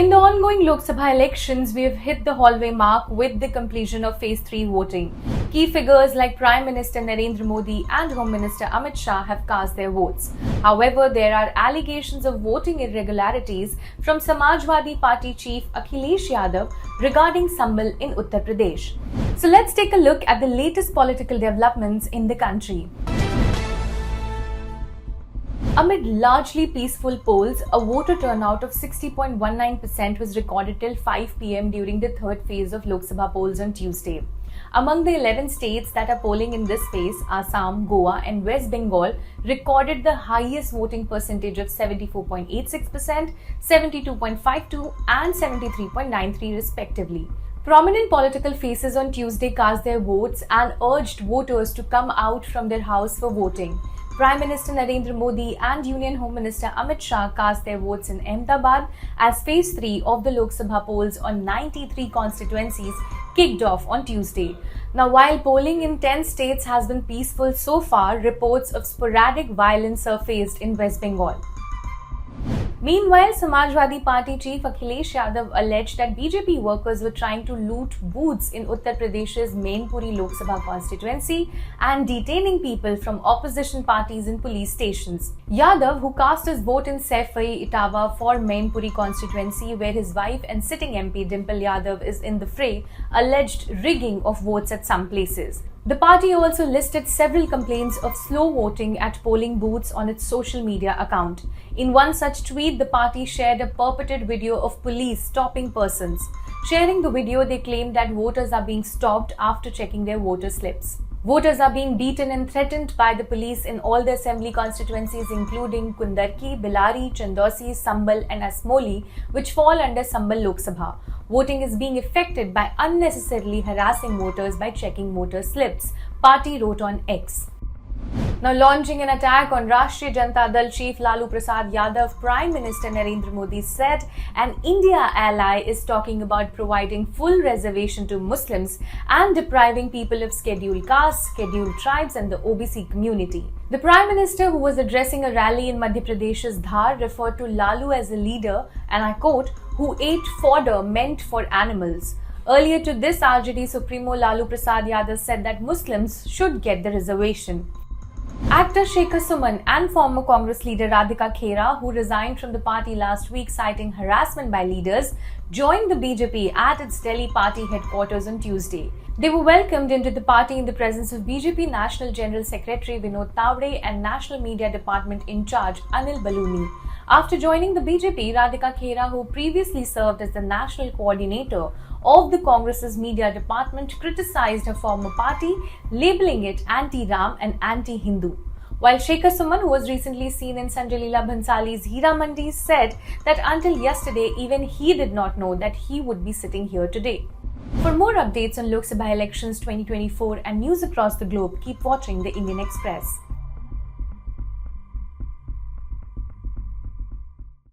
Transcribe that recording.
In the ongoing Lok Sabha elections, we have hit the halfway mark with the completion of Phase 3 voting. Key figures like Prime Minister Narendra Modi and Home Minister Amit Shah have cast their votes. However, there are allegations of voting irregularities from Samajwadi Party chief Akhilesh Yadav regarding Sambal in Uttar Pradesh. So let's take a look at the latest political developments in the country. Amid largely peaceful polls, a voter turnout of 60.19% was recorded till 5 pm during the third phase of Lok Sabha polls on Tuesday. Among the 11 states that are polling in this phase, Assam, Goa and West Bengal recorded the highest voting percentage of 74.86%, 72.52% and 73.93% respectively. Prominent political faces on Tuesday cast their votes and urged voters to come out from their house for voting. Prime Minister Narendra Modi and Union Home Minister Amit Shah cast their votes in Ahmedabad as Phase 3 of the Lok Sabha polls on 93 constituencies kicked off on Tuesday. Now, while polling in 10 states has been peaceful so far, reports of sporadic violence surfaced in West Bengal. Meanwhile, Samajwadi Party chief Akhilesh Yadav alleged that BJP workers were trying to loot booths in Uttar Pradesh's Mainpuri Lok Sabha constituency and detaining people from opposition parties in police stations. Yadav, who cast his vote in Saifai Itawa for Mainpuri constituency, where his wife and sitting MP Dimple Yadav is in the fray, alleged rigging of votes at some places. The party also listed several complaints of slow voting at polling booths on its social media account. In one such tweet, the party shared a purported video of police stopping persons. Sharing the video, they claimed that voters are being stopped after checking their voter slips. Voters are being beaten and threatened by the police in all the assembly constituencies including Kundarki, Bellary, Chandosi, Sambal and Asmoli, which fall under Sambal Lok Sabha. Voting is being affected by unnecessarily harassing voters by checking voter slips, party wrote on X. Now, launching an attack on Rashtriya Janata Dal chief Lalu Prasad Yadav, Prime Minister Narendra Modi said an India ally is talking about providing full reservation to Muslims and depriving people of scheduled castes, scheduled tribes and the OBC community. The Prime Minister, who was addressing a rally in Madhya Pradesh's Dhar, referred to Lalu as a leader, and I quote, who ate fodder meant for animals. Earlier to this, RJD Supremo Lalu Prasad Yadav said that Muslims should get the reservation. Actor Shekhar Suman and former Congress leader Radhika Khera, who resigned from the party last week citing harassment by leaders, joined the BJP at its Delhi party headquarters on Tuesday. They were welcomed into the party in the presence of BJP National General Secretary Vinod Tawade and National Media Department in charge Anil Baluni. After joining the BJP, Radhika Khera, who previously served as the national coordinator of the Congress's media department, criticized her former party, labeling it anti-Ram and anti-Hindu. While Shekhar Suman, who was recently seen in Sanjay Leela Bhansali's Hira Mandi, said that until yesterday, even he did not know that he would be sitting here today. For more updates on Lok Sabha elections 2024 and news across the globe, keep watching the Indian Express.